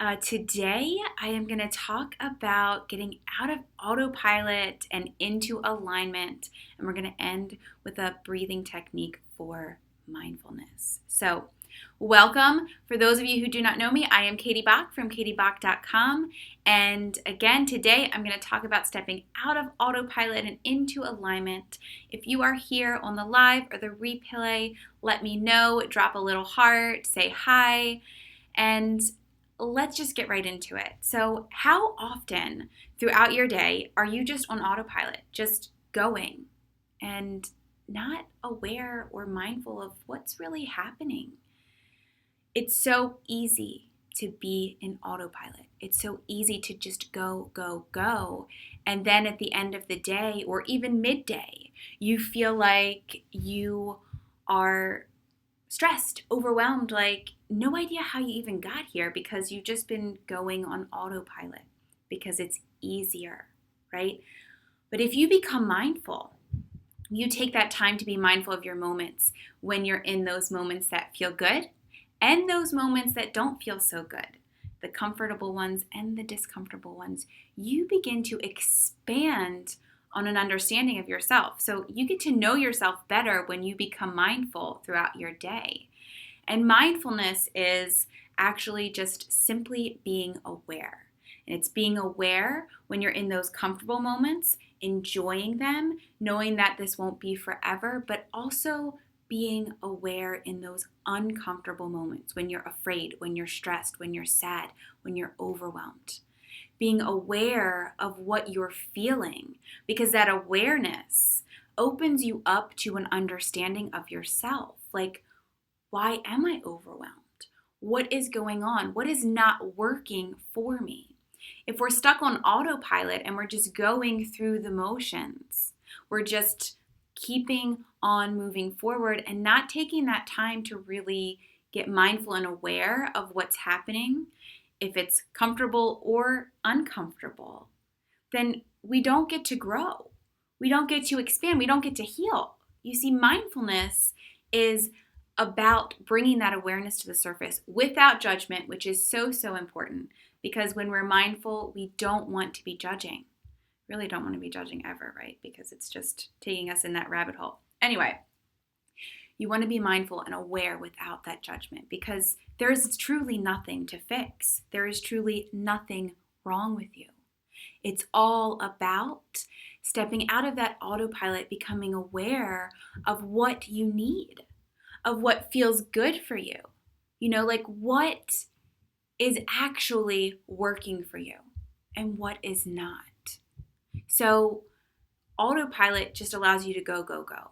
Today, I am going to talk about getting out of autopilot and into alignment. And we're going to end with a breathing technique for mindfulness. So, welcome. For those of you who do not know me, I am Katie Bach from katiebach.com. And again, today I'm going to talk about stepping out of autopilot and into alignment. If you are here on the live or the replay, let me know. Drop a little heart, say hi. And let's just get right into it. So, how often throughout your day are you just on autopilot, just going and not aware or mindful of what's really happening? It's so easy to be in autopilot. It's so easy to just go, go, go. And then at the end of the day or even midday, you feel like you are stressed, overwhelmed, like no idea how you even got here because you've just been going on autopilot because it's easier, right? But if you become mindful, you take that time to be mindful of your moments when you're in those moments that feel good and those moments that don't feel so good, the comfortable ones and the discomfortable ones. You begin to expand on an understanding of yourself. So you get to know yourself better when you become mindful throughout your day. And mindfulness is actually just simply being aware. And it's being aware when you're in those comfortable moments, enjoying them, knowing that this won't be forever, but also being aware in those uncomfortable moments when you're afraid, when you're stressed, when you're sad, when you're overwhelmed. Being aware of what you're feeling, because that awareness opens you up to an understanding of yourself. Like, why am I overwhelmed? What is going on? What is not working for me? If we're stuck on autopilot and we're just going through the motions, we're just keeping on moving forward and not taking that time to really get mindful and aware of what's happening, if it's comfortable or uncomfortable, then we don't get to grow. We don't get to expand. We don't get to heal. You see, mindfulness is about bringing that awareness to the surface without judgment, which is so, so important, because when we're mindful, we don't want to be judging. Really don't want to be judging ever, right? Because it's just taking us in that rabbit hole. Anyway, you want to be mindful and aware without that judgment, because there is truly nothing to fix. There is truly nothing wrong with you. It's all about stepping out of that autopilot, becoming aware of what you need, of what feels good for you. Like what is actually working for you and what is not. So autopilot just allows you to go, go, go,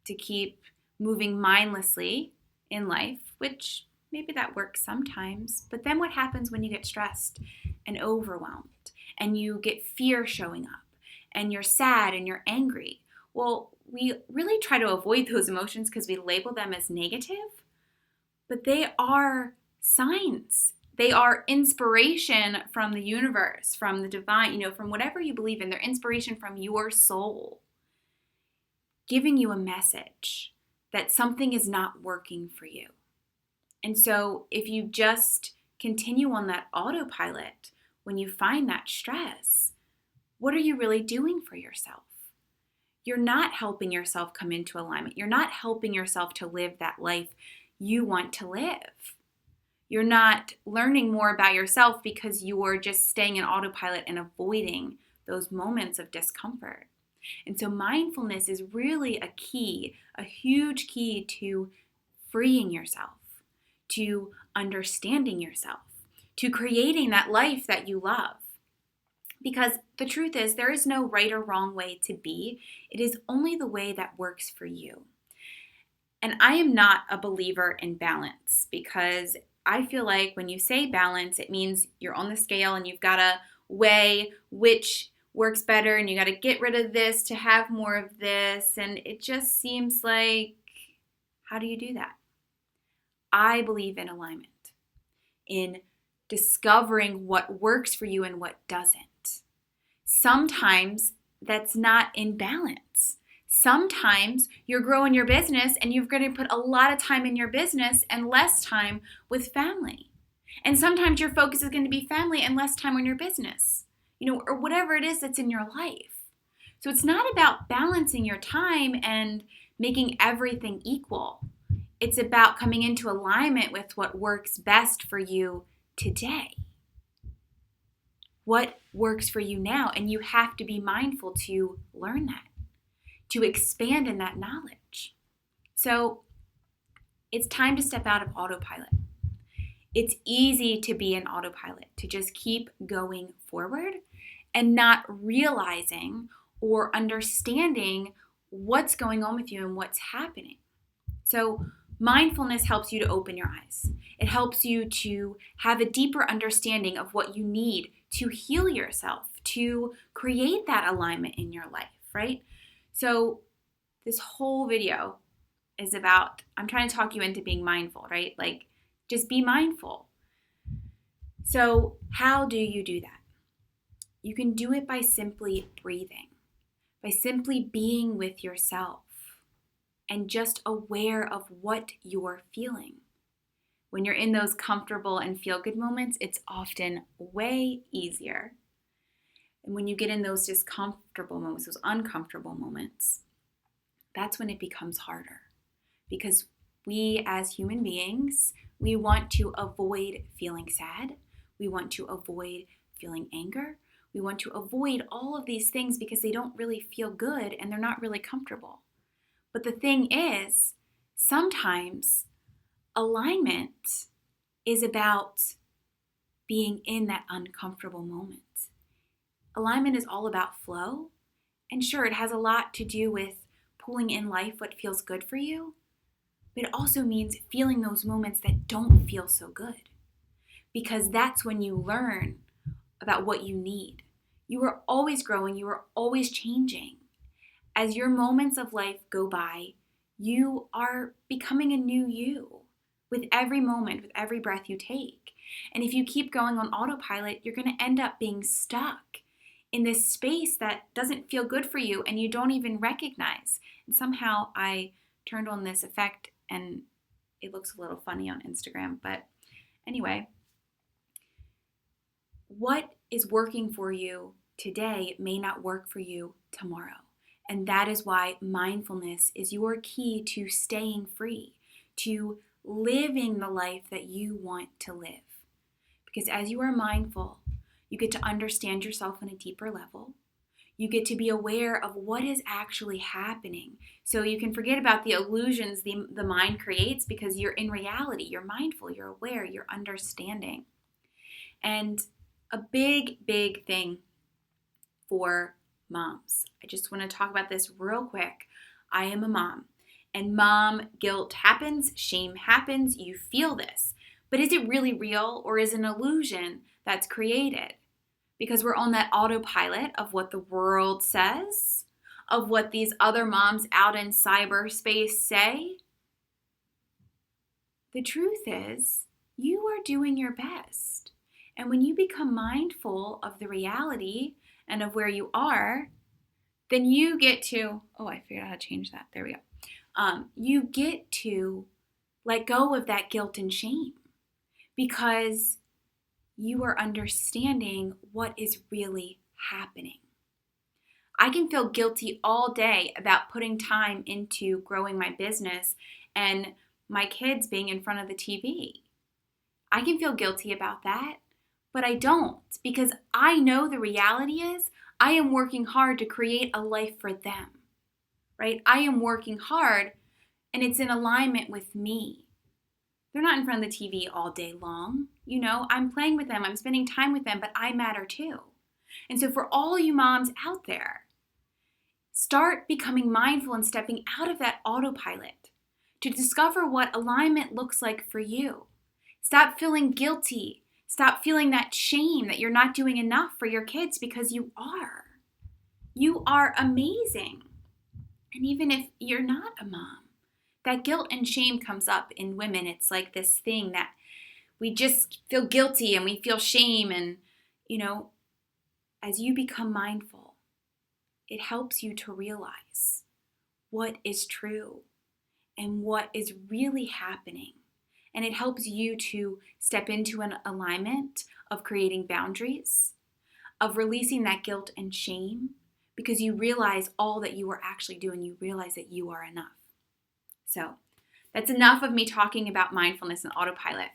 to keep moving mindlessly in life, which maybe that works sometimes. But then what happens when you get stressed and overwhelmed and you get fear showing up and you're sad and you're angry? Well, we really try to avoid those emotions because we label them as negative, but they are signs. They are inspiration from the universe, from the divine, from whatever you believe in. They're inspiration from your soul, giving you a message that something is not working for you. And so if you just continue on that autopilot, when you find that stress, what are you really doing for yourself? You're not helping yourself come into alignment. You're not helping yourself to live that life you want to live. You're not learning more about yourself because you're just staying in autopilot and avoiding those moments of discomfort. And so mindfulness is really a key, a huge key to freeing yourself, to understanding yourself, to creating that life that you love. Because the truth is, there is no right or wrong way to be. It is only the way that works for you. And I am not a believer in balance, because I feel like when you say balance, it means you're on the scale and you've got to weigh which works better and you got to get rid of this to have more of this. And it just seems like, how do you do that? I believe in alignment, in discovering what works for you and what doesn't. Sometimes that's not in balance. Sometimes you're growing your business and you're going to put a lot of time in your business and less time with family. And sometimes your focus is going to be family and less time on your business, or whatever it is that's in your life. So it's not about balancing your time and making everything equal. It's about coming into alignment with what works best for you today. What works for you now? And you have to be mindful to learn that, to expand in that knowledge. So it's time to step out of autopilot. It's easy to be in autopilot, to just keep going forward and not realizing or understanding what's going on with you and what's happening. So mindfulness helps you to open your eyes. It helps you to have a deeper understanding of what you need to heal yourself, to create that alignment in your life, right? So this whole video is about, I'm trying to talk you into being mindful, right? Like, just be mindful. So how do you do that? You can do it by simply breathing, by simply being with yourself and just aware of what you're feeling. When you're in those comfortable and feel-good moments, it's often way easier. And when you get in those discomfortable moments, those uncomfortable moments, that's when it becomes harder. Because we as human beings, we want to avoid feeling sad. We want to avoid feeling anger. We want to avoid all of these things because they don't really feel good and they're not really comfortable. But the thing is, sometimes alignment is about being in that uncomfortable moment. Alignment is all about flow. And sure, it has a lot to do with pulling in life what feels good for you. But it also means feeling those moments that don't feel so good. Because that's when you learn about what you need. You are always growing. You are always changing. As your moments of life go by, you are becoming a new you with every moment, with every breath you take. And if you keep going on autopilot, you're going to end up being stuck in this space that doesn't feel good for you and you don't even recognize. And somehow I turned on this effect and it looks a little funny on Instagram. But anyway, what is working for you today may not work for you tomorrow. And that is why mindfulness is your key to staying free, to living the life that you want to live. Because as you are mindful, you get to understand yourself on a deeper level. You get to be aware of what is actually happening. So you can forget about the illusions the mind creates because you're in reality. You're mindful, you're aware, you're understanding. And a big, big thing for moms. I just want to talk about this real quick. I am a mom, and mom guilt happens, shame happens, you feel this. But is it really real or is it an illusion that's created? Because we're on that autopilot of what the world says, of what these other moms out in cyberspace say. The truth is, you are doing your best. And when you become mindful of the reality and of where you are, then you get to, I figured out how to change that. There we go. You get to let go of that guilt and shame because you are understanding what is really happening. I can feel guilty all day about putting time into growing my business and my kids being in front of the TV. I can feel guilty about that, but I don't because I know the reality is I am working hard to create a life for them, right? I am working hard and it's in alignment with me. They're not in front of the TV all day long. I'm playing with them, I'm spending time with them, but I matter too. And so for all you moms out there, start becoming mindful and stepping out of that autopilot to discover what alignment looks like for you. Stop feeling guilty. Stop feeling that shame that you're not doing enough for your kids because you are. You are amazing. And even if you're not a mom, that guilt and shame comes up in women. It's like this thing that we just feel guilty and we feel shame. And, as you become mindful, it helps you to realize what is true and what is really happening. And it helps you to step into an alignment of creating boundaries, of releasing that guilt and shame, because you realize all that you are actually doing. You realize that you are enough. So that's enough of me talking about mindfulness and autopilot.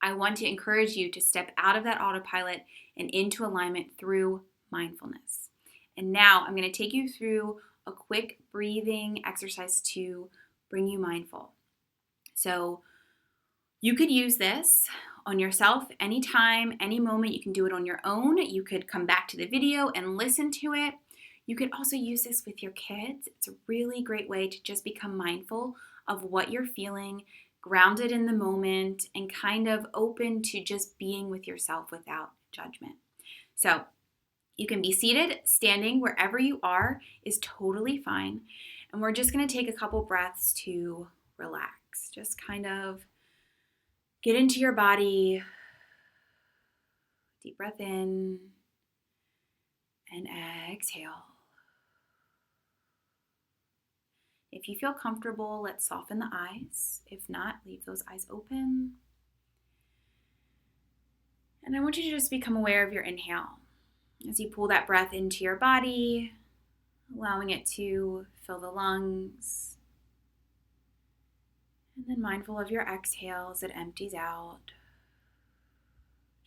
I want to encourage you to step out of that autopilot and into alignment through mindfulness. And now I'm going to take you through a quick breathing exercise to bring you mindful. So you could use this on yourself anytime, any moment. You can do it on your own. You could come back to the video and listen to it. You could also use this with your kids. It's a really great way to just become mindful of what you're feeling, grounded in the moment, and kind of open to just being with yourself without judgment. So you can be seated, standing, wherever you are is totally fine. And we're just going to take a couple breaths to relax. Just kind of get into your body. Deep breath in and exhale. If you feel comfortable, let's soften the eyes. If not, leave those eyes open. And I want you to just become aware of your inhale. As you pull that breath into your body, allowing it to fill the lungs. And then mindful of your exhale as it empties out.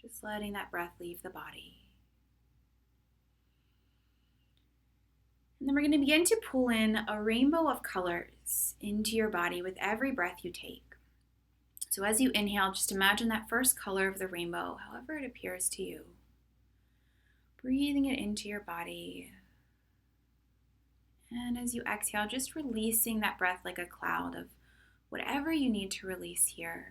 Just letting that breath leave the body. And then we're going to begin to pull in a rainbow of colors into your body with every breath you take. So as you inhale, just imagine that first color of the rainbow, however it appears to you. Breathing it into your body. And as you exhale, just releasing that breath like a cloud of whatever you need to release here.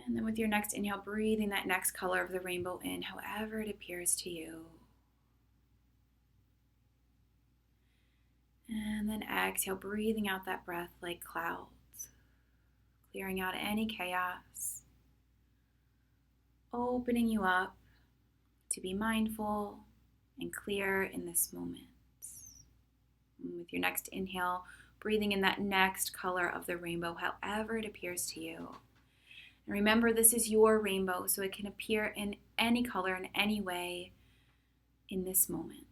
And then with your next inhale, breathing that next color of the rainbow in, however it appears to you. And then exhale, breathing out that breath like clouds, clearing out any chaos, opening you up to be mindful and clear in this moment. And with your next inhale, breathing in that next color of the rainbow, however it appears to you. And remember, this is your rainbow, so it can appear in any color in any way in this moment.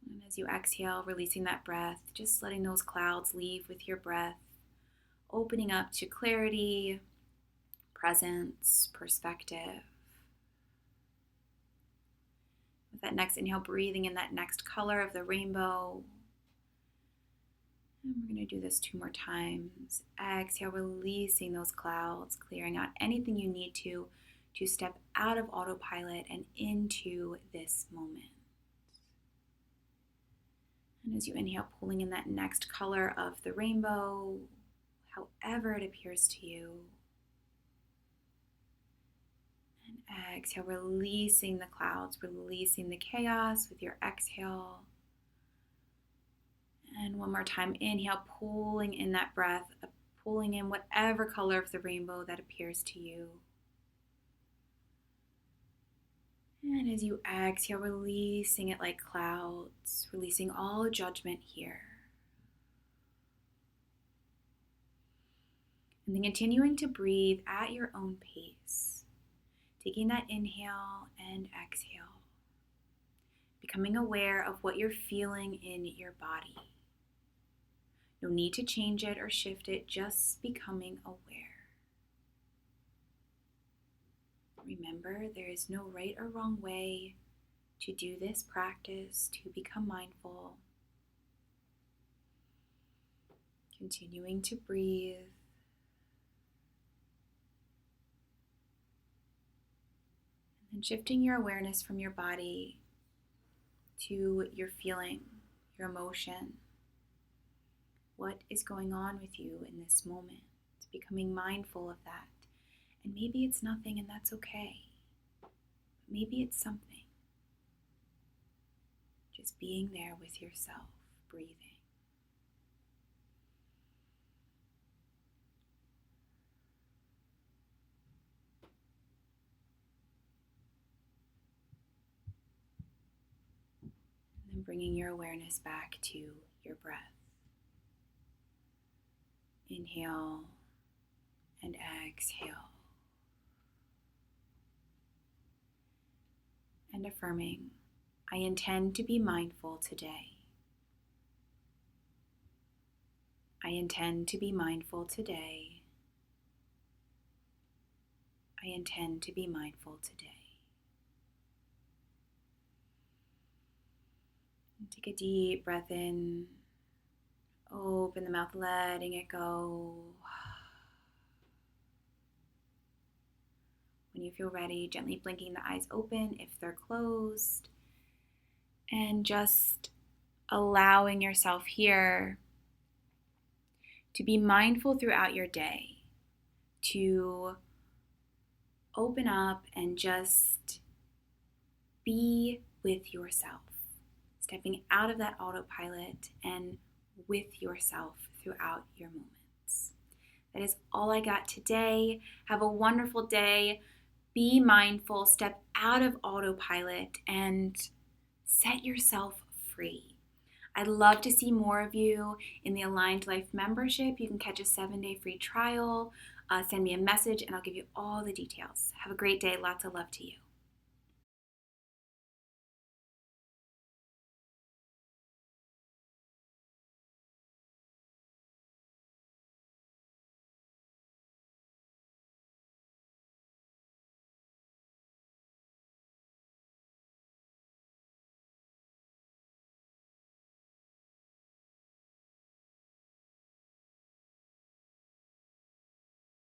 And as you exhale, releasing that breath, just letting those clouds leave with your breath, opening up to clarity, presence, perspective. With that next inhale, breathing in that next color of the rainbow. And we're going to do this 2 more times. Exhale, releasing those clouds, clearing out anything you need to step out of autopilot and into this moment. And as you inhale, pulling in that next color of the rainbow, however it appears to you. And exhale, releasing the clouds, releasing the chaos with your exhale. And one more time, inhale, pulling in that breath, pulling in whatever color of the rainbow that appears to you. And as you exhale, releasing it like clouds, releasing all judgment here. And then continuing to breathe at your own pace, taking that inhale and exhale, becoming aware of what you're feeling in your body. No need to change it or shift it, just becoming aware. Remember, there is no right or wrong way to do this practice, to become mindful. Continuing to breathe. And then shifting your awareness from your body to your feeling, your emotion. What is going on with you in this moment? Becoming mindful of that. And maybe it's nothing, and that's okay. Maybe it's something. Just being there with yourself, breathing. And then bringing your awareness back to your breath. Inhale and exhale. And affirming, I intend to be mindful today. I intend to be mindful today. I intend to be mindful today. And take a deep breath in. Open the mouth, letting it go. When you feel ready, gently blinking the eyes open if they're closed. And just allowing yourself here to be mindful throughout your day, to open up and just be with yourself, stepping out of that autopilot and with yourself throughout your moments. That is all I got today. Have a wonderful day. Be mindful, step out of autopilot, and set yourself free. I'd love to see more of you in the Aligned Life membership. You can catch a 7-day free trial. Send me a message and I'll give you all the details. Have a great day. Lots of love to you.